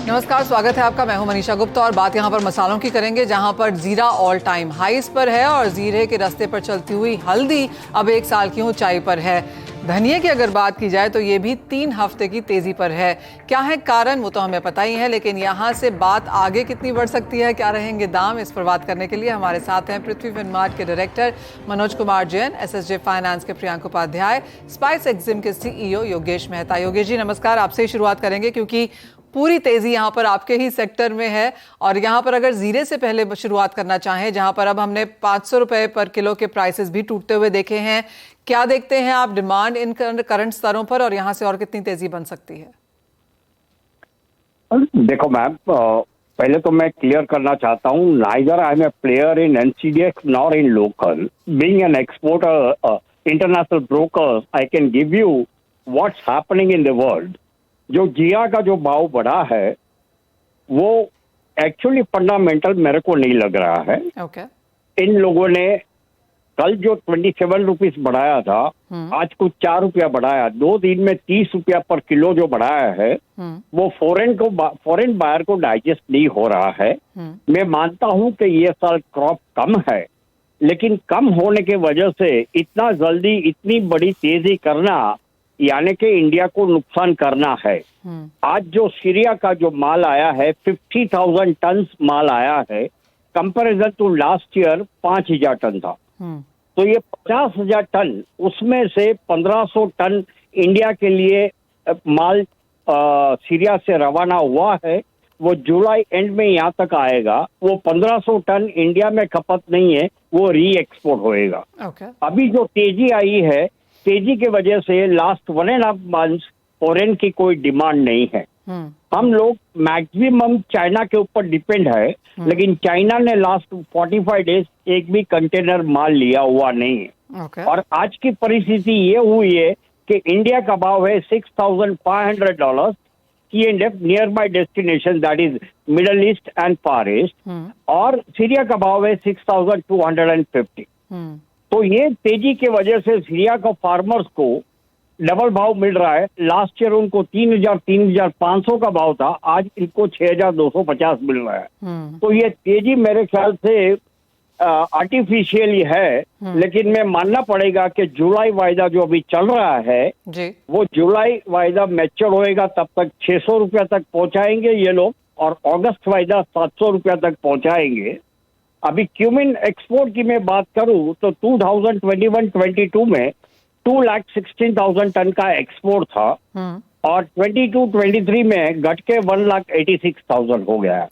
नमस्कार, स्वागत है आपका। मैं हूं मनीषा गुप्ता और बात यहां पर मसालों की करेंगे, जहां पर जीरा ऑल टाइम हाईज पर है और जीरे के रास्ते पर चलती हुई हल्दी अब 1 साल की ऊंचाई पर है। धनिये की अगर बात की जाए तो ये भी 3 हफ्ते की तेजी पर है। क्या है कारण, वो तो हमें पता ही है, लेकिन यहाँ से बात आगे कितनी बढ़ सकती है, क्या रहेंगे दाम, इस पर बात करने के लिए हमारे साथ हैं पृथ्वी फिनमार्ट के director Manoj Kumar Jain, SSJ finance के प्रियांक उपाध्याय, स्पाइस एक्जिम के सीईओ योगेश मेहता। योगेश जी नमस्कार, आपसे ही शुरुआत करेंगे क्योंकि पूरी तेजी यहाँ पर आपके ही सेक्टर में है। और यहाँ पर अगर जीरे से पहले शुरुआत करना चाहें, जहाँ पर अब हमने 500 रुपए पर किलो के प्राइसेस भी टूटते हुए देखे हैं, क्या देखते हैं आप डिमांड इन करंट स्तरों पर और यहाँ से और कितनी तेजी बन सकती है? देखो मैम, पहले तो मैं क्लियर करना चाहता हूँ, neither I am a player in NCDEX nor in local. Being an exporter, international broker, I can give you what's happening in the world. जो जीरा का जो भाव बढ़ा है वो एक्चुअली फंडामेंटल मेरे को नहीं लग रहा है। इन लोगों ने कल जो 27 रुपीस बढ़ाया था, आज कुछ 4 रुपया बढ़ाया, 2 दिन में 30 रुपया पर किलो जो बढ़ाया है वो फॉरेन बायर को डाइजेस्ट नहीं हो रहा है। मैं मानता हूं कि ये साल क्रॉप कम है, लेकिन कम होने की वजह से इतना जल्दी इतनी बड़ी तेजी करना यानी कि इंडिया को नुकसान करना है। आज जो सीरिया का जो माल आया है 50,000 टन माल आया है, comparison to last year 5,000 ton था। तो ये 50,000 टन, उसमें से 1,500 टन इंडिया के लिए माल सीरिया से रवाना हुआ है। वो जुलाई एंड में यहाँ तक आएगा। वो 1,500 टन इंडिया में खपत नहीं है, वो री एक्सपोर्ट होएगा। अभी जो तेजी आई है, तेजी की वजह से लास्ट 1.5 मंथ फॉरेन की कोई डिमांड नहीं है। हम लोग मैक्सिमम चाइना के ऊपर डिपेंड है, लेकिन चाइना ने लास्ट 45 डेज एक भी कंटेनर माल लिया हुआ नहीं है। और आज की परिस्थिति ये हुई है कि इंडिया का भाव है $6,500 C&F near by destination, that is middle east and far east, और सीरिया का भाव है 6,250। तो ये तेजी की वजह से सीरिया का फार्मर्स को डबल भाव मिल रहा है। लास्ट ईयर उनको 3,500 का भाव था, आज इनको 6,250 मिल रहा है। तो ये तेजी मेरे ख्याल से आर्टिफिशियल ही है, लेकिन मैं मानना पड़ेगा कि जुलाई वायदा जो अभी चल रहा है जी, वो जुलाई वायदा मैच्योर होएगा, तब तक 600 रुपया तक पहुंचाएंगे ये लोग, और अगस्त वायदा 700 रुपया तक पहुंचाएंगे। अभी क्यूमिन एक्सपोर्ट की मैं बात करूं तो 2021-22 में 2,16,000 टन का एक्सपोर्ट था, और 22-23 में घट के 1,86,000 हो गया है।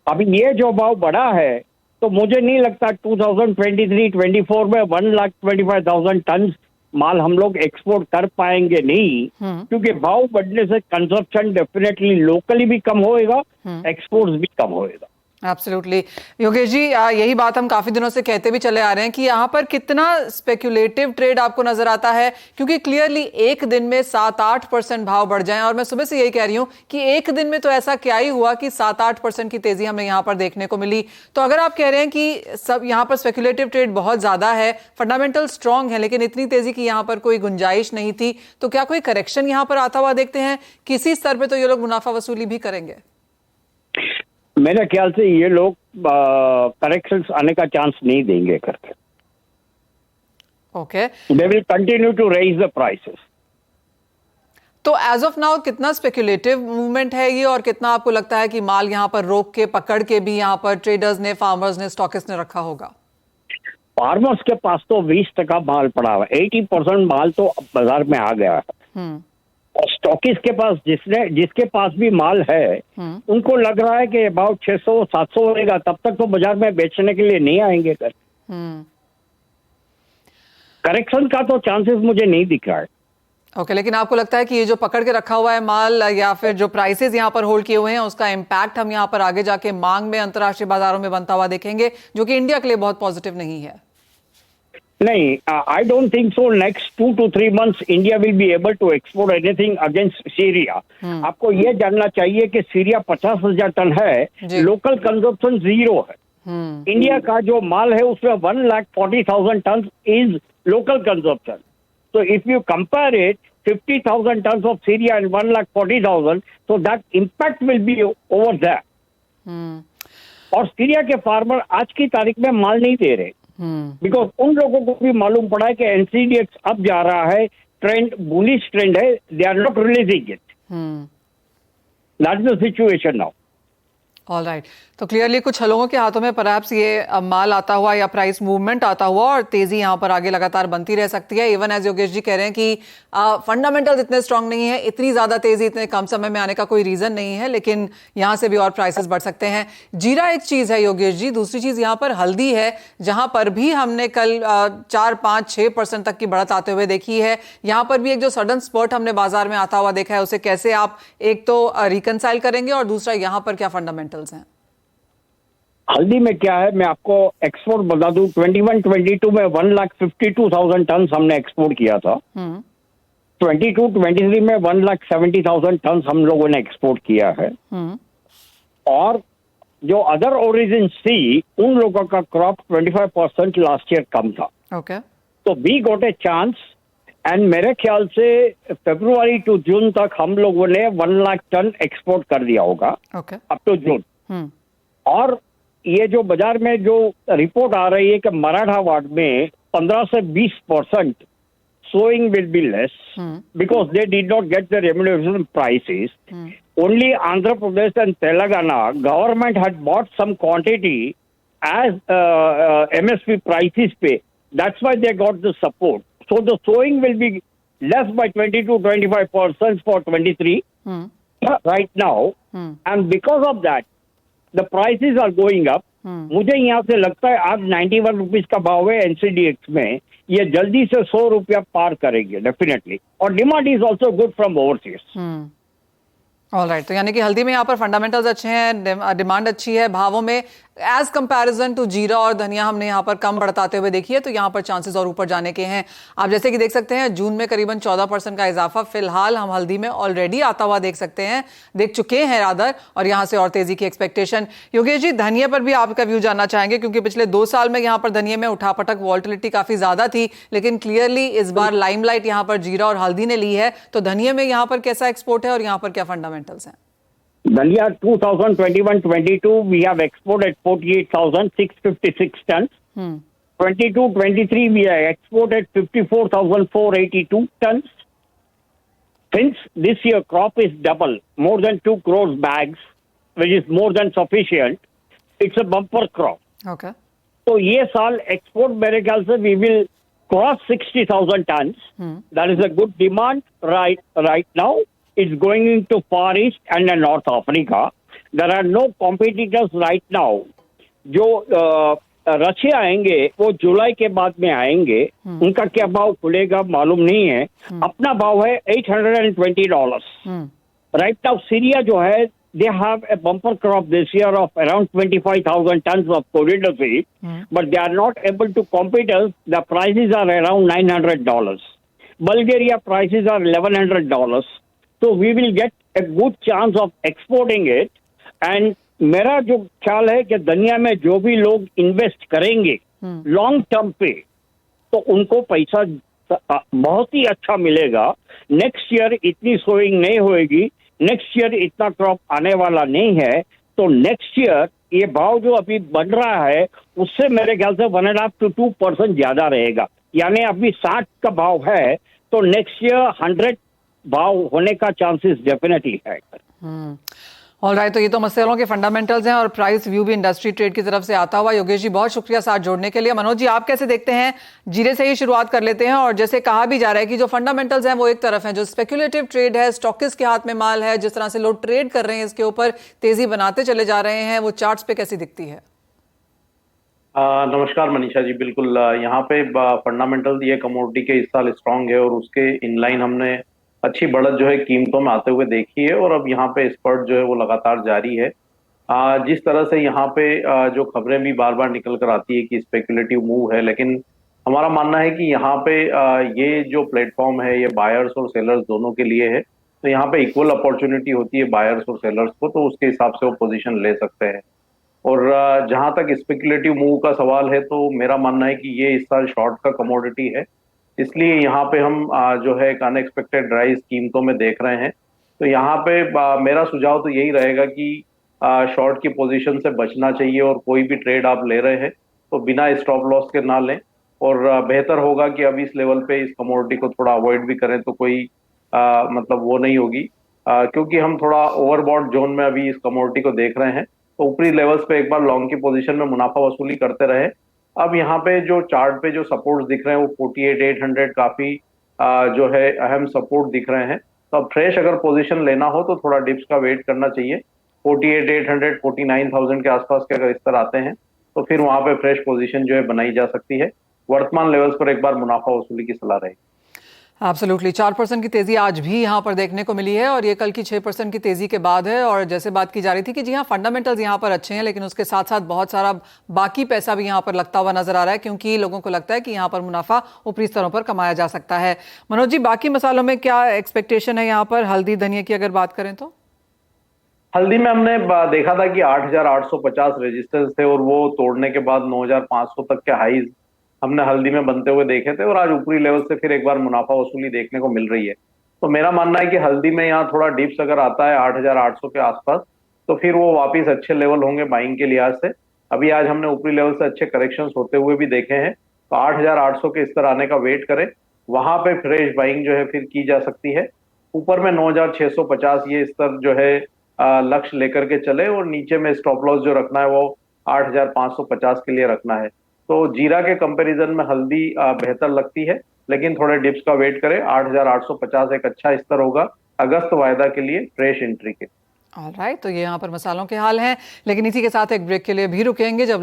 अभी ये जो भाव बढ़ा है, तो मुझे नहीं लगता 2023-24 में 1,25,000 टन माल हम लोग एक्सपोर्ट कर पाएंगे नहीं, क्योंकि भाव बढ़ने से कंजप्शन डेफिनेटली लोकली भी कम होएगा, एक्सपोर्ट्स भी कम होएगा। एब्सोल्युटली। योगेश जी, यही बात हम काफी दिनों से कहते भी चले आ रहे हैं कि यहाँ पर कितना स्पेक्युलेटिव ट्रेड आपको नजर आता है, क्योंकि क्लियरली एक दिन में 7-8% भाव बढ़ जाएं। और मैं सुबह से यही कह रही हूँ कि एक दिन में तो ऐसा क्या ही हुआ कि 7-8% की तेजी हमें यहाँ पर देखने को मिली। तो अगर आप कह रहे हैं कि सब यहाँ पर स्पेक्युलेटिव ट्रेड बहुत ज्यादा है, फंडामेंटल स्ट्रांग है, लेकिन इतनी तेजी की यहाँ पर कोई गुंजाइश नहीं थी, तो क्या कोई करेक्शन यहाँ पर आता हुआ देखते हैं? किसी स्तर पर तो ये लोग मुनाफा वसूली भी करेंगे। मेरे ख्याल से ये लोग करेक्शंस आने का चांस नहीं देंगे करके। Okay, they will continue to raise the prices. तो एज ऑफ नाउ कितना स्पेक्युलेटिव मूवमेंट है ये, और कितना आपको लगता है कि माल यहाँ पर रोक के पकड़ के भी यहाँ पर ट्रेडर्स ने, फार्मर्स ने, स्टॉकिस्ट ने रखा होगा? फार्मर्स के पास तो 20% माल पड़ा हुआ है, 80% माल तो बाजार में आ गया है। और स्टॉकिस्ट के पास जिसके पास भी माल है, उनको लग रहा है कि अबाउट 600-700 होगा, तब तक तो बाजार में बेचने के लिए नहीं आएंगे। करेक्शन का तो चांसेस मुझे नहीं दिख रहा है। ओके, लेकिन आपको लगता है कि ये जो पकड़ के रखा हुआ है माल, या फिर जो प्राइसेस यहाँ पर होल्ड किए हुए हैं, उसका इम्पैक्ट हम यहाँ पर आगे जाके मांग में, अंतर्राष्ट्रीय बाजारों में बनता हुआ देखेंगे, जो कि इंडिया के लिए बहुत पॉजिटिव नहीं है? नहीं, I don't think so. Next 2 to 3 months India will be able to export anything against Syria. आपको ये जानना चाहिए कि सीरिया 50,000 टन है, लोकल कंजप्शन 0 है। इंडिया का जो माल है उसमें 1,40,000 ton is local consumption. So if you compare it, 50,000 tons of Syria and 1,40,000. So that impact will be over there. और सीरिया के फार्मर आज की तारीख में माल नहीं दे रहे, बिकॉज उन लोगों को भी मालूम पड़ा है कि एनसीडीएक्स अब जा रहा है, ट्रेंड बुलिश ट्रेंड है, they are not releasing it. That is the situation now. All right, तो क्लियरली कुछ लोगों के हाथों में परहैप्स ये माल आता हुआ या प्राइस मूवमेंट आता हुआ और तेजी यहाँ पर आगे लगातार बनती रह सकती है. इवन एज योगेश जी कह रहे हैं कि फंडामेंटल्स इतने स्ट्रांग नहीं है, इतनी ज्यादा तेजी इतने कम समय में आने का कोई रीजन नहीं है, लेकिन यहाँ से भी और प्राइसेस बढ़ सकते हैं. जीरा एक चीज है योगेश जी, दूसरी चीज यहाँ पर हल्दी है, जहां पर भी हमने कल 4-5-6% तक की बढ़त आते हुए देखी है. यहाँ पर भी एक जो सडन स्पर्ट हमने बाजार में आता हुआ देखा है, उसे कैसे आप एक तो रिकनसाइल करेंगे और दूसरा यहाँ पर क्या फंडामेंटल्स हैं? हल्दी में क्या है, मैं आपको एक्सपोर्ट बता दूं. 21-22 में 1,52,000 टन हमने एक्सपोर्ट किया था. 22-23 में 1,70,000 टन हम लोगों ने एक्सपोर्ट किया है. और जो अदर ओरिजिन थी, उन लोगों का क्रॉप 25% लास्ट ईयर कम था. ओके, तो we got a chance, and मेरे ख्याल से फरवरी टू जून तक हम लोगों ने 1 लाख टन एक्सपोर्ट कर दिया होगा. Okay, up to June. और ये जो बाजार में जो रिपोर्ट आ रही है कि मराठवाड़ में 15 से 20% sowing will be less because they did not get the remuneration prices. Only Andhra Pradesh and Telangana government had bought some quantity as MSP prices pay. That's why they got the support. So the sowing will be less by 20-25% for 23 right now. And because of that, the prices are going up. मुझे यहाँ से लगता है आज 91 rupees का भाव है NCDEX में, ये जल्दी से 100 रुपया पार करेंगे डेफिनेटली. और demand is also good from overseas. All right, तो यानी कि हल्दी में यहाँ पर फंडामेंटल्स अच्छे हैं, डिमांड अच्छी है. भावों में एज कंपैरिजन टू जीरा और धनिया हमने यहाँ पर कम बढ़ताते हुए देखी है, तो यहाँ पर चांसेस और ऊपर जाने के हैं. आप जैसे कि देख सकते हैं जून में करीबन 14% का इजाफा फिलहाल हम हल्दी में ऑलरेडी आता हुआ देख चुके हैं रादर, और यहाँ से और तेजी की एक्सपेक्टेशन. योगेश जी, धनिया पर भी आपका व्यू जानना चाहेंगे, क्योंकि पिछले 2 साल में यहाँ पर धनिया में उठापटक वॉल्टिलिटी काफी ज्यादा थी, लेकिन क्लियरली इस बार लाइमलाइट यहाँ पर जीरा और हल्दी ने ली है. तो धनिया में यहाँ पर कैसा एक्सपोर्ट है और यहाँ पर क्या फंडामेंटल्स हैं? Dhania 2021-22 we have exported 48,656 tons. 22-23 we have exported 54,482 tons. Since this year crop is double, more than 2 crores bags, which is more than sufficient. It's a bumper crop. Okay. So ये साल export मेरे ख्याल से we will cross 60,000 tons. That is a good demand right now. It's going into Far East and North Africa. There are no competitors right now. जो Russia आएंगे वो जुलाई के बाद में आएंगे. उनका क्या भाव खुलेगा मालूम नहीं है. अपना भाव है $820. राइट नाउ सीरिया जो है, they have a bumper crop this year of around 25,000 tons of coriander seed, but they are not able to compete us. The prices are around $900. Bulgaria prices are $1,100. So we will get a good chance of exporting it. And मेरा जो ख्याल है कि दुनिया में जो भी लोग इन्वेस्ट करेंगे लॉन्ग टर्म पे, तो उनको पैसा बहुत ही अच्छा मिलेगा. नेक्स्ट ईयर इतनी सोइंग नहीं होएगी, नेक्स्ट ईयर इतना क्रॉप आने वाला नहीं है. तो नेक्स्ट ईयर ये भाव जो अभी बढ़ रहा है उससे मेरे ख्याल से 1.5 to 2% ज्यादा रहेगा. यानी अभी 60 का भाव है, तो नेक्स्ट ईयर 100 भाव होने का चांसेस डेफिनेटली है. ऑल राइट, तो ये तो मसलों के फंडामेंटल्स हैं और प्राइस व्यू भी इंडस्ट्री ट्रेड की तरफ से आता हुआ. योगेश जी, बहुत शुक्रिया साथ जोड़ने के लिए. मनोज जी, आप कैसे देखते हैं? जीरे से ही शुरुआत कर लेते हैं. और जैसे कहा भी जा रहा है कि जो फंडामेंटल्स हैं वो एक तरफ है, जो स्पेक्युलेटिव ट्रेड है, स्टॉकिस्ट के हाथ में माल है, जिस तरह से लोग ट्रेड कर रहे हैं इसके ऊपर तेजी बनाते चले जा रहे हैं, वो चार्ट्स पे कैसी दिखती है? नमस्कार मनीषा जी, बिल्कुल यहाँ पे फंडामेंटल ये कमोडिटी के इस साल स्ट्रांग है और उसके इनलाइन हमने अच्छी बढ़त जो है कीमतों में आते हुए देखी है. और अब यहाँ पे स्पर्ट जो है वो लगातार जारी है. जिस तरह से यहाँ पे जो खबरें भी बार बार निकल कर आती है कि स्पेकुलेटिव मूव है, लेकिन हमारा मानना है कि यहाँ पे ये जो प्लेटफॉर्म है ये बायर्स और सेलर्स दोनों के लिए है. तो यहाँ पे इक्वल अपॉर्चुनिटी होती है बायर्स और सेलर्स को, तो उसके हिसाब से वो पोजीशन ले सकते हैं. और जहां तक स्पेकुलेटिव मूव का सवाल है, तो मेरा मानना है कि ये इस साल शॉर्ट का कमोडिटी है. इसलिए यहाँ पे हम जो है एक अनएक्सपेक्टेड राइज कीमतों में देख रहे हैं। तो यहाँ पे मेरा सुझाव तो यही रहेगा कि शॉर्ट की पोजीशन से बचना चाहिए, और कोई भी ट्रेड आप ले रहे हैं तो बिना स्टॉप लॉस के ना लें। और बेहतर होगा कि अब इस लेवल पे इस कमोडिटी को थोड़ा अवॉइड भी करें तो कोई मतलब वो नहीं होगी, क्योंकि हम थोड़ा ओवरबॉट जोन में अभी इस कमोडिटी को देख रहे हैं। तो ऊपरी लेवल्स पे एक बार लॉन्ग की पोजीशन में मुनाफा वसूली करते रहे। अब यहाँ पे जो चार्ट पे जो सपोर्ट दिख रहे हैं वो 48,800 काफी जो है अहम सपोर्ट दिख रहे हैं। तो अब फ्रेश अगर पोजीशन लेना हो तो थोड़ा डिप्स का वेट करना चाहिए। 48,800 49,000 के आसपास के अगर इस तरह आते हैं तो फिर वहां पे फ्रेश पोजीशन जो है बनाई जा सकती है। वर्तमान लेवल्स पर एक बार मुनाफा वसूली की सलाह रहेगी। एब्सोल्युटली 4% की तेजी आज भी यहाँ पर देखने को मिली है और ये कल की 6% की तेजी के बाद है। और जैसे बात की जा रही थी कि जी हाँ, फंडामेंटल्स यहाँ पर अच्छे हैं, लेकिन उसके साथ साथ बहुत सारा बाकी पैसा भी यहाँ पर लगता हुआ नजर आ रहा है, क्योंकि लोगों को लगता है कि यहाँ पर मुनाफा ऊपरी स्तरों पर कमाया जा सकता है। मनोज जी, बाकी मसालों में क्या एक्सपेक्टेशन है यहाँ पर, हल्दी धनिया की अगर बात करें तो? हल्दी में हमने देखा था कि 8,850 रेजिस्टेंस थे और वो तोड़ने के बाद 9,500 तक के हाईज हमने हल्दी में बनते हुए देखे थे, और आज ऊपरी लेवल से फिर एक बार मुनाफा वसूली देखने को मिल रही है। तो मेरा मानना है कि हल्दी में यहाँ थोड़ा डिप्स अगर आता है 8,800 के आसपास तो फिर वो वापिस अच्छे लेवल होंगे बाइंग के लिहाज से। अभी आज हमने ऊपरी लेवल से अच्छे करेक्शन होते हुए भी देखे हैं, तो 8,800 के स्तर आने का वेट करें, वहां पे फ्रेश बाइंग जो है फिर की जा सकती है। ऊपर में 9,650 ये स्तर जो है लक्ष्य लेकर के चले, और नीचे में स्टॉप लॉस जो रखना है वो 8,550 के लिए रखना है। तो जीरा के कंपैरिजन में हल्दी बेहतर लगती है, लेकिन थोड़े डिप्स का वेट करें। 8,850 एक अच्छा स्तर होगा अगस्त वायदा के लिए फ्रेश एंट्री के। ऑलराइट, तो ये यहाँ पर मसालों के हाल हैं, लेकिन इसी के साथ एक ब्रेक के लिए भी रुकेंगे। जब